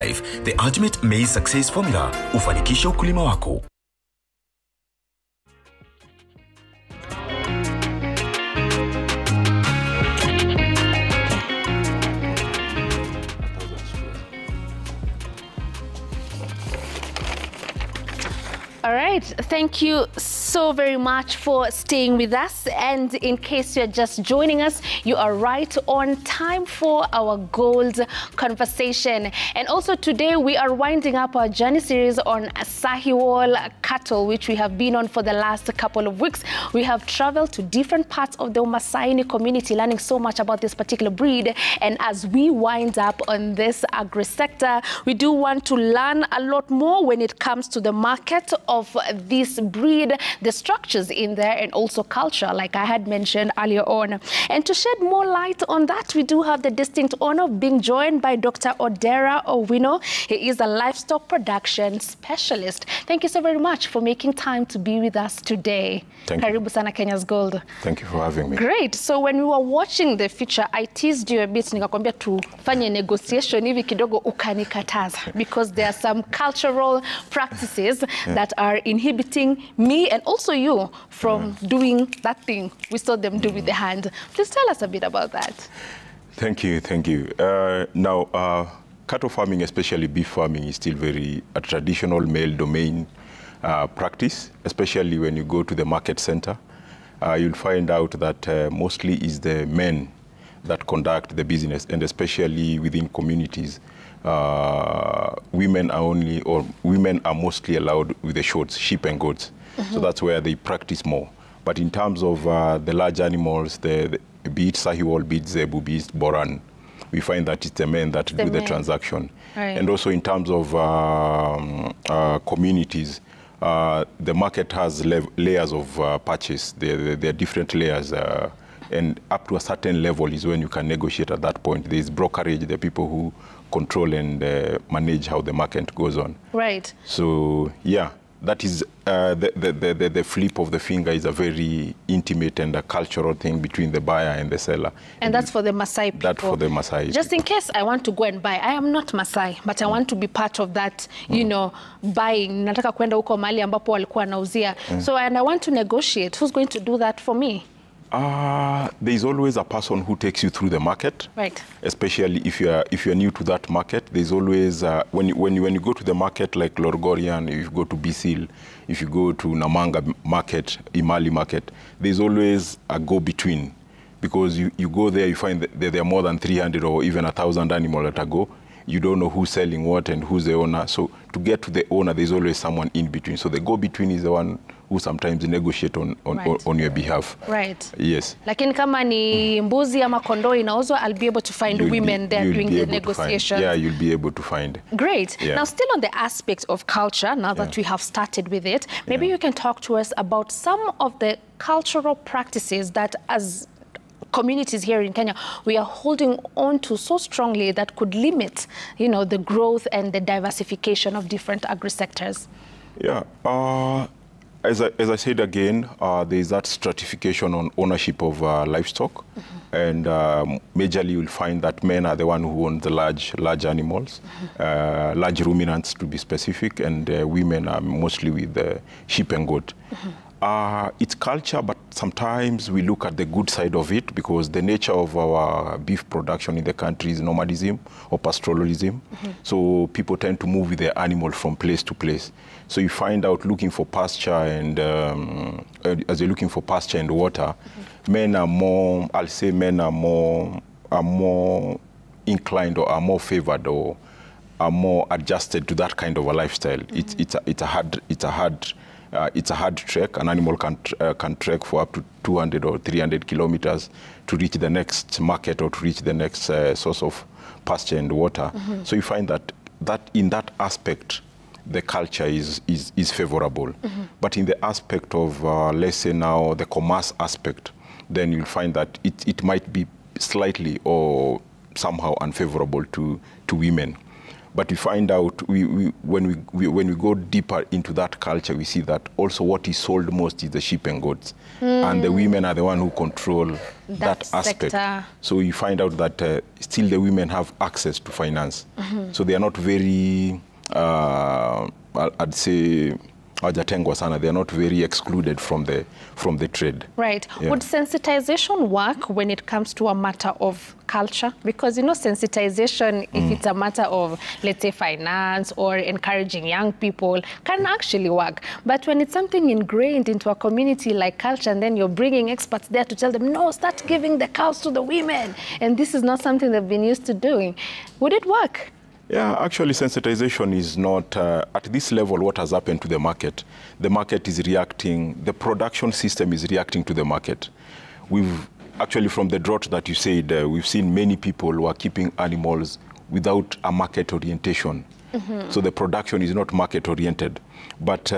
The ultimate maize success formula, ufanikisha ukulima wako. All right, thank you so very much for staying with us. And in case you're just joining us, you are right on time for our gold conversation. And also today we are winding up our journey series on Sahiwal cattle, which we have been on for the last couple of weeks. We have traveled to different parts of the Masaini community, learning so much about this particular breed. And as we wind up on this agri-sector, we do want to learn a lot more when it comes to the market of this breed, the structures in there, and also culture, like I had mentioned earlier on. And to shed more light on that, we do have the distinct honor of being joined by Dr. Odera Owino. He is a livestock production specialist. Thank you so very much for making time to be with us today. Thank you. Karibu sana Kenya's Gold. Thank you for having me. Great. So when we were watching the feature, I teased you a bit, nikakwambia tufanye negotiation hivi kidogo ukanikataza, because there are some cultural practices that are inhibiting me and also you from doing that thing we saw them do with the hand. Please tell us a bit about that. Thank you, thank you. Now, cattle farming, especially beef farming, is still very a traditional male domain practice, especially when you go to the market center. You'll find out that mostly is the men that conduct the business, and especially within communities. Women are mostly allowed with the shoats, sheep and goats. So that's where they practice more. But in terms of the large animals, be it Sahiwal, be it Zebu, be it Boran, we find that it's the men that do the transaction. Right. And also in terms of communities, the market has layers of purchase. There are different layers. And up to a certain level is when you can negotiate at that point. There's brokerage, the people who control and manage how the market goes on. Right. So, yeah, that is the flip of the finger is a very intimate and a cultural thing between the buyer and the seller. And that's for the Maasai people. That's for the Maasai Just in case I want to go and buy. I am not Maasai, but I want to be part of that, you know, buying. Nataka kwenda huko mahali ambapo walikuwa nauzia. So, and I want to negotiate. Who's going to do that for me? There's always a person who takes you through the market. Right. Especially if you're new to that market, there's always when you go to the market like Lorgorian, if you go to Bisil, if you go to Namanga market, Imali market, there's always a go-between, because you go there, you find that there are more than 300 or even 1,000 animals that are go. You don't know who's selling what and who's the owner. So to get to the owner, there's always someone in between. So the go-between is the one who sometimes negotiate on your behalf. Right. Yes. Lakini kama ni mbuzi ama kondoo inauzwa, I'll be able to find women there doing the negotiation. Yeah, you'll be able to find. Great. Yeah. Now, still on the aspect of culture, now that we have started with it, maybe you can talk to us about some of the cultural practices that as communities here in Kenya, we are holding on to so strongly that could limit, you know, the growth and the diversification of different agri-sectors. Yeah. As I said again, there is that stratification on ownership of livestock. And majorly you'll find that men are the one who own the large animals, large ruminants to be specific, and women are mostly with sheep and goat. It's culture, but sometimes we look at the good side of it, because the nature of our beef production in the country is nomadism or pastoralism. So people tend to move with their animals from place to place. So you find out looking for pasture, and as you're looking for pasture and water, men are more, I'll say men are more inclined or are more favored or are more adjusted to that kind of a lifestyle. It's a hard trek. An animal can trek for up to 200 or 300 kilometers to reach the next market or to reach the next source of pasture and water. So you find that in that aspect, the culture is favorable. But in the aspect of, let's say now, the commerce aspect, then you'll find that it might be slightly or somehow unfavorable to women. But we find out when we go deeper into that culture, we see that also what is sold most is the sheep and goats, and the women are the one who control that aspect. So you find out that still the women have access to finance. So they are not very, I'd say, they are not very excluded from the trade. Right. Yeah. Would sensitization work when it comes to a matter of culture? Because, you know, sensitization, if it's a matter of, let's say, finance or encouraging young people, can actually work. But when it's something ingrained into a community like culture, and then you're bringing experts there to tell them, no, start giving the cows to the women, and this is not something they've been used to doing, would it work? Yeah, actually sensitization is not, at this level, what has happened to the market is reacting, the production system is reacting to the market. We've actually, from the drought that you said, we've seen many people who are keeping animals without a market orientation. So the production is not market oriented. But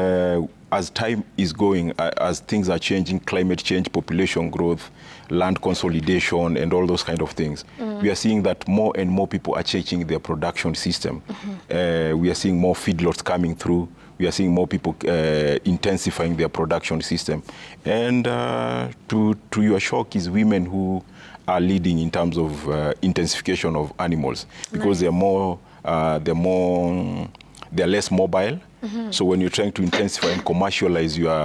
as time is going, as things are changing, climate change, population growth, land consolidation, and all those kind of things, we are seeing that more and more people are changing their production system. We are seeing more feedlots coming through. We are seeing more people intensifying their production system. And to your shock is women who are leading in terms of intensification of animals, because they're less mobile. So when you're trying to intensify and commercialize your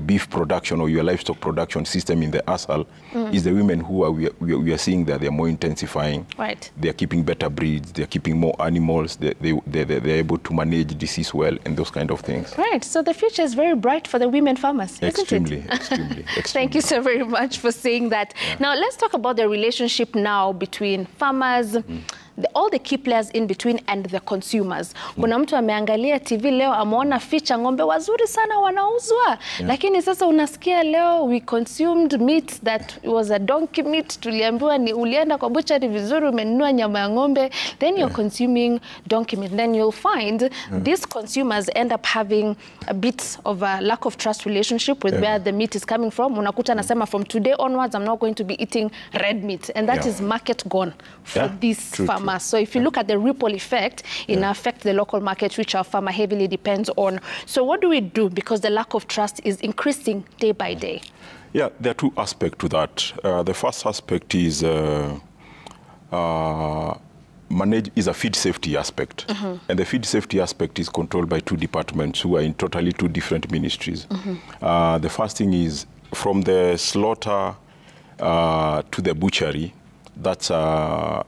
beef production or your livestock production system in the ASAL, is the women who we are seeing that they're more intensifying. Right. They're keeping better breeds. They're keeping more animals. They're able to manage disease well and those kind of things. Right. So the future is very bright for the women farmers, extremely, isn't it? Extremely. Thank you so very much for saying that. Yeah. Now let's talk about the relationship now between farmers, all the key players in between, and the consumers. Kuna mtu ameangalia TV leo ameona feature ng'ombe wazuri sana wanauzwa. Lakini sasa unasikia leo we consumed meat that was a donkey meat. Tuliambiwa ni ulienda kwa butchery vizuri umenunua nyama ya ng'ombe. Then you're consuming donkey meat. Then you'll find these consumers end up having a bit of a lack of trust relationship with where the meat is coming from. Unakuta nasema from today onwards I'm not going to be eating red meat. And that is market gone for these farmers. So if you look at the ripple effect, it affects the local market, which our farmer heavily depends on. So what do we do? Because the lack of trust is increasing day by day. Yeah, there are two aspects to that. The first aspect is a feed safety aspect. And the feed safety aspect is controlled by two departments who are in totally two different ministries. The first thing is from the slaughter to the butchery, that's a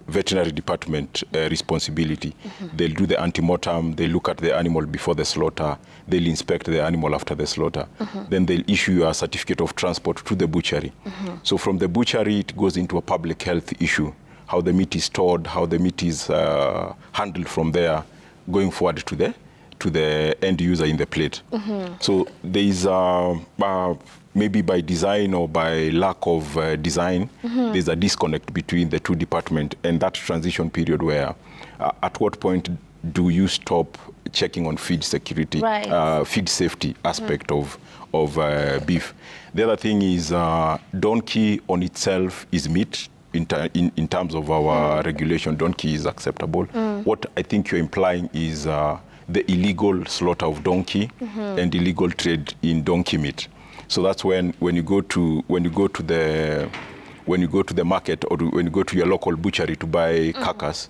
veterinary department responsibility. They'll do the antemortem, they look at the animal before the slaughter, they'll inspect the animal after the slaughter. Then they'll issue a certificate of transport to the butchery. So from the butchery, it goes into a public health issue, how the meat is stored, how the meat is handled from there, going forward to the end user in the plate. So there is maybe by design or by lack of design, there's a disconnect between the two departments, and that transition period where at what point do you stop checking on feed security, feed safety aspect of beef. The other thing is donkey on itself is meat. In terms of our regulation, donkey is acceptable. What I think you're implying is the illegal slaughter of donkey and illegal trade in donkey meat. So that's when you go to the market or when you go to your local butchery to buy carcass,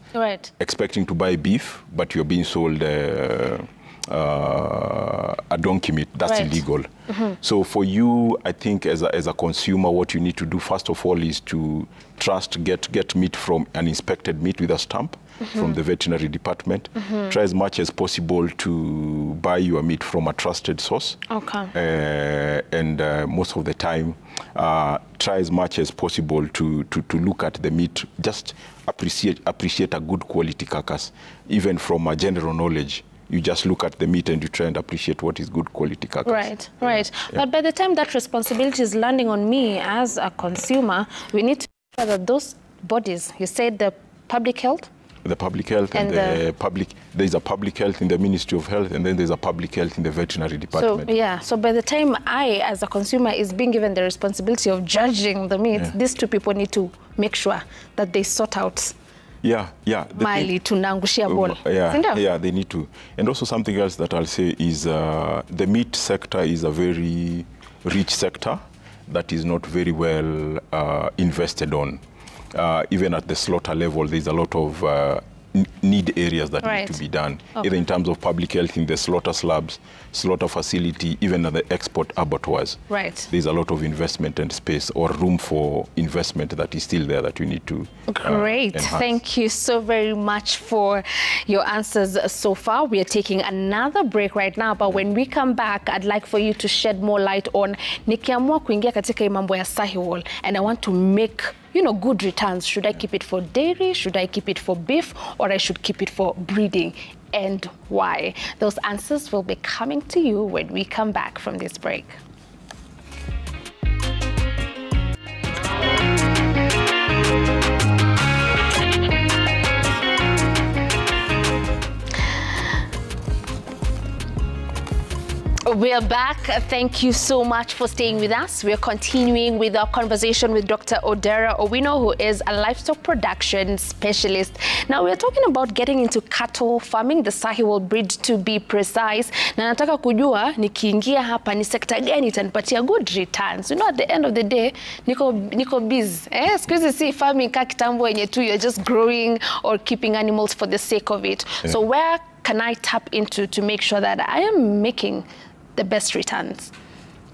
expecting to buy beef, but you're being sold a donkey meat. That's illegal. So for you, I think as a consumer, what you need to do first of all is to get meat from an inspected meat with a stamp from the veterinary department. Try as much as possible to buy your meat from a trusted source. And most of the time, try as much as possible to look at the meat. Just appreciate a good quality carcass, even from a general knowledge. You just look at the meat and you try and appreciate what is good quality carcass. Right. But by the time that responsibility is landing on me as a consumer, we need to make sure that those bodies, you said the public health? The public health and there's a public health in the Ministry of Health, and then there's a public health in the veterinary department. So by the time I, as a consumer, is being given the responsibility of judging the meat, these two people need to make sure that they sort out Yeah. Mali tunangushia bola. Yeah, they need to. And also something else that I'll say is the meat sector is a very rich sector that is not very well invested on. Even at the slaughter level, there's a lot of need areas that need to be done, either in terms of public health in the slaughter slabs, slaughter facility, even at the export abattoirs. There's a lot of investment and space or room for investment that is still there that we need to enhance. Thank you so very much for your answers so far. We are taking another break right now, but when we come back, I'd like for you to shed more light on nikiamua kuingia katika mambo ya Sahiwal, and I want to make good returns. Should I keep it for dairy? Should I keep it for beef? Or I should keep it for breeding? And why? Those answers will be coming to you when we come back from this break. We are back. Thank you so much for staying with us. We are continuing with our conversation with Dr. Odera Owino, who is a livestock production specialist. Now, we are talking about getting into cattle farming, the Sahiwal breed to be precise. Na nataka kujua nikiingia hapa ni sekta gani itanipatia good returns. At the end of the day, niko busy. Siku hizi si farming ka kitambo yenye tu you're just growing or keeping animals for the sake of it. So where can I tap into to make sure that I am making the best returns?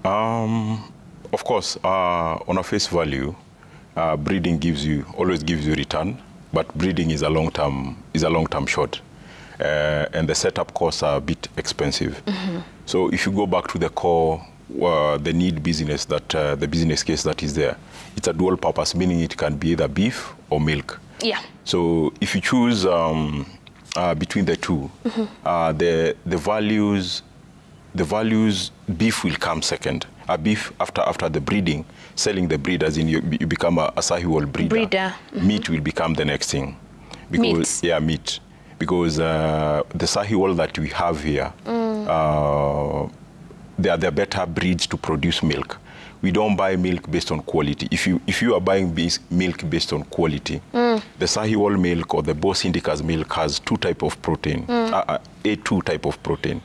Of course, on a face value, breeding always gives you return, but breeding is a long-term shot, and the setup costs are a bit expensive. So if you go back to the core, the need business the business case that is there, it's a dual purpose, meaning it can be either beef or milk. So if you choose between the two, the values, beef will come second. Beef after the breeding, selling the breed, as in you become a Sahiwal breeder. Meat will become the next thing. Because, meat. Because the Sahiwal that we have here, they are the better breeds to produce milk. We don't buy milk based on quality. If you are buying milk based on quality, the Sahiwal milk or the Boss Indica's milk has two types of protein, A2 type of protein.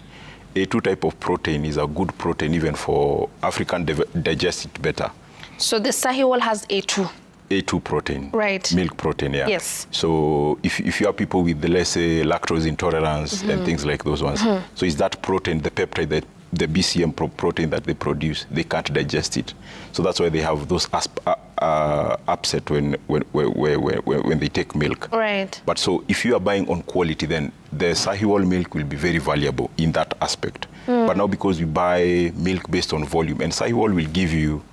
A2 type of protein is a good protein even for African digest it better. So the Sahiwal has A2? A2 protein. Right. Milk protein, yeah. Yes. So if you have people with, let's say, lactose intolerance and things like those ones, so is that protein, the peptide, the BCM protein that they produce, they can't digest it. So that's why they have those upset when they take milk. Right. But so if you are buying on quality, then the Sahiwal milk will be very valuable in that aspect. But now because you buy milk based on volume, and Sahiwal will give you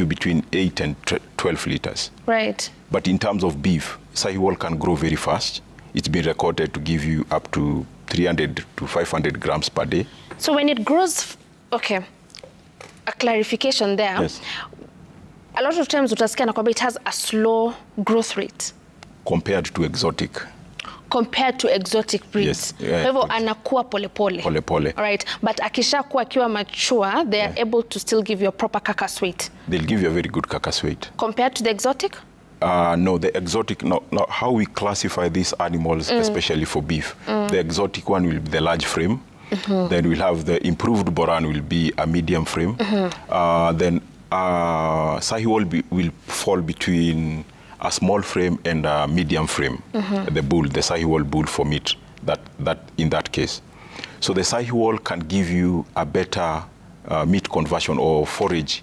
between 8 and 12 liters. Right. But in terms of beef, Sahiwal can grow very fast. It's been recorded to give you up to 300 to 500 grams per day. So when it grows, okay, a clarification there. Yes. A lot of times utasikia nakwambia it has a slow growth rate. Compared to exotic. Compared to exotic breeds. Yes. Kwa hivyo anakuwa polepole. Polepole. All right. But akishakuwa akiwa mature, they are able to still give you a proper carcass weight. They'll give you a very good carcass weight. Compared to the exotic? No, the exotic, no, how we classify these animals, especially for beef, the exotic one will be the large frame. Then we'll have the improved Boran will be a medium frame. Then Sahiwal will fall between a small frame and a medium frame. The bull, the Sahiwal bull for meat, that in that case. So the Sahiwal can give you a better meat conversion or forage,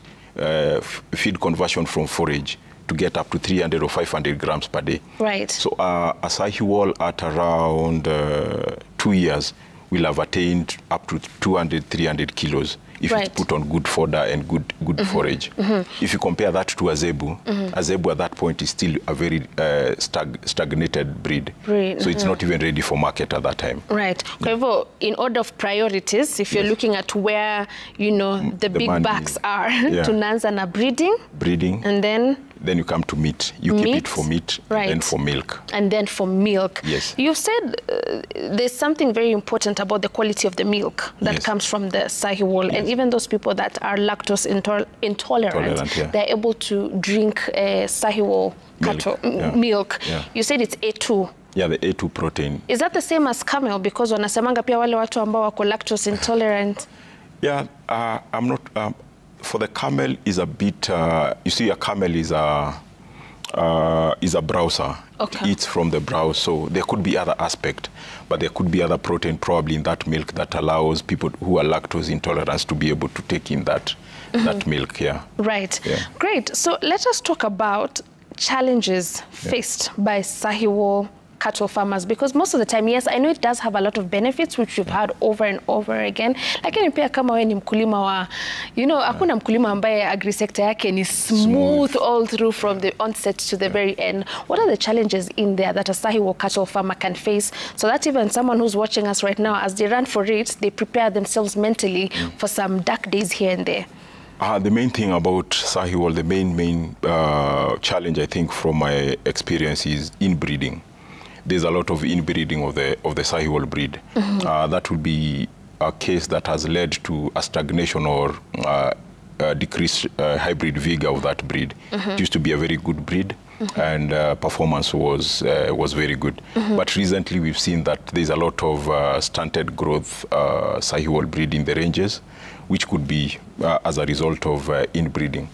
feed conversion from forage to get up to 300 or 500 grams per day. Right. So a Sahiwal at around 2 years will have attained up to 200, 300 kilos if it's put on good fodder and good forage. If you compare that to a Zebu, a Zebu at that point is still a very stagnated breed. So it's not even ready for market at that time. Right. However, in order of priorities, if you're looking at where, the big bucks are, tunaanza na breeding. Breeding. And then Then you come to meat. You keep it for meat, right, and for milk. And then for milk. Yes. You said there's something very important about the quality of the milk that yes. comes from the Sahiwal. Yes. And even those people that are lactose intolerant, yeah. they're able to drink Sahiwal milk. Yeah. You said it's A2. Yeah, the A2 protein. Is that the same as camel? Because wanasemanga pia wale watu ambao wako lactose intolerant. Yeah, I'm not... for the camel is a bit... you see, a camel is a browser. Okay. It eats from the browse, so there could be other aspect, but there could be other protein probably in that milk that allows people who are lactose intolerant to be able to take in that, that milk, yeah. Right. Yeah. Great. So let us talk about challenges faced by Sahiwal cattle farmers, because most of the time, yes, I know it does have a lot of benefits which we've had over and over again. Lakini pia kama wewe ni mkulima wa, you know, hakuna mkulima ambaye agri sector yake ni smooth all through from the onset to the very end. What are the challenges in there that a Sahiwal cattle farmer can face, so that even someone who's watching us right now, as they run for it, they prepare themselves mentally for some dark days here and there? The main thing about Sahiwal, the main challenge, I think, from my experience is inbreeding. There's a lot of inbreeding of the Sahiwal breed. That would be a case that has led to a stagnation or decreased hybrid vigor of that breed. It used to be a very good breed, and performance was very good. But recently we've seen that there's a lot of stunted growth Sahiwal breed in the ranges, which could be as a result of inbreeding.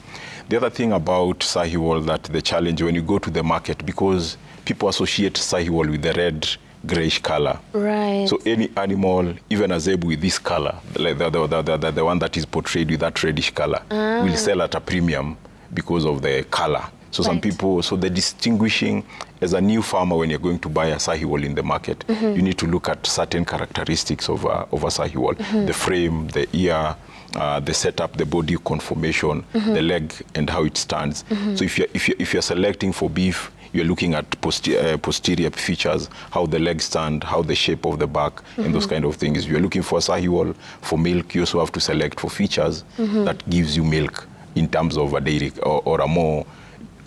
The other thing about Sahiwal, that the challenge when you go to the market, because people associate Sahiwal with the red, grayish color. Right. So any animal, even a zebu with this color, like the one that is portrayed with that reddish color, will sell at a premium because of the color. So some people, so the distinguishing, as a new farmer, when you're going to buy a Sahiwal in the market, you need to look at certain characteristics of a Sahiwal. The frame, the ear, the setup, the body conformation, the leg, and how it stands. So if you're selecting for beef, you're looking at posterior features, how the legs stand, how the shape of the back, and those kind of things. If you're looking for a Sahiwal for milk, you also have to select for features that gives you milk in terms of a dairy or a more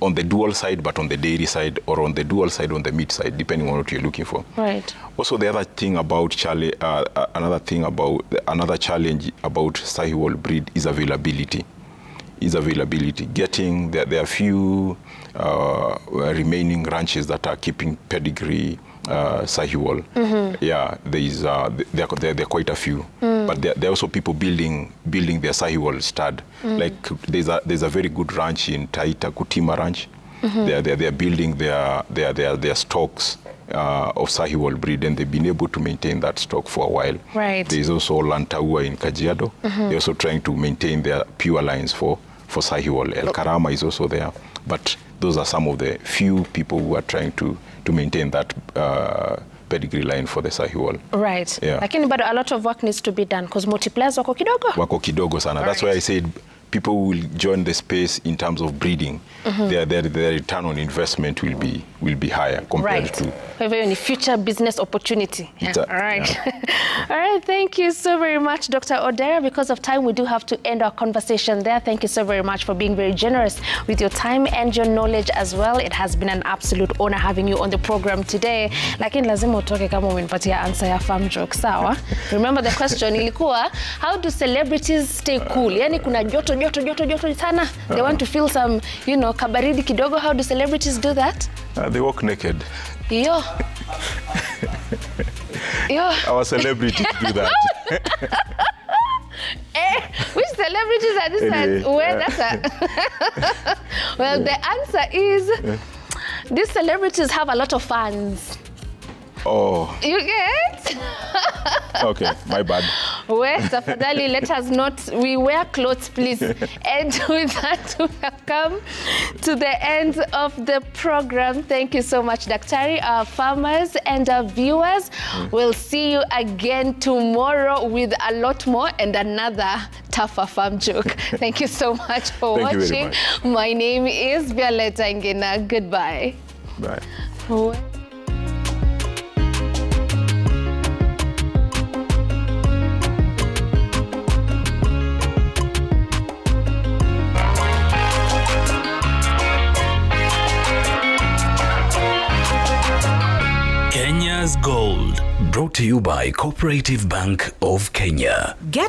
on the dual side, but on the dairy side, or on the dual side on the meat side, depending on what you're looking for. Right. Also, the other thing about another challenge about Sahiwal breed is availability. Getting there are few remaining ranches that are keeping pedigree Sahiwal. Yeah, there are quite a few, but there are also people building their Sahiwal stud. Like there's a very good ranch in Taita, Kutima Ranch. They're building their stocks of Sahiwal breed, and they've been able to maintain that stock for a while. Right. There's also Lantaua in Kajiado. They're also trying to maintain their pure lines for Sahiwal. El Karama is also there. But those are some of the few people who are trying to maintain that pedigree line for the Sahiwal. Right. Yeah. Lakini bado a lot of work needs to be done because multipliers wako kidogo. Wako kidogo sana. That's why I said people will join the space in terms of breeding. Their return on investment will be higher compared to. Any future business opportunity. Yeah. All right. Yeah. All right. Thank you so very much, Dr. Odera. Because of time, we do have to end our conversation there. Thank you so very much for being very generous with your time and your knowledge as well. It has been an absolute honor having you on the program today. Lakini lazima utoke kama umenipatia answer ya farm joke, sawa? Remember the question ilikuwa, how do celebrities stay cool? Yani kuna joto sana. They want to feel some, you know, kabaridi kidogo. How do celebrities do that? They walk naked. Yo. Our celebrities do that. Which celebrities are this? Anyway, well, the answer is these celebrities have a lot of fans. Oh. You get? Okay, my bad. Well, tafadhali, let us not, we wear clothes, please. And with that, we have come to the end of the program. Thank you so much, Daktari, our farmers and our viewers. We'll see you again tomorrow with a lot more and another tougher farm joke. Thank you so much for watching. My name is Violeta Ngina. Goodbye. Bye. Gold. Brought to you by Cooperative Bank of Kenya. Get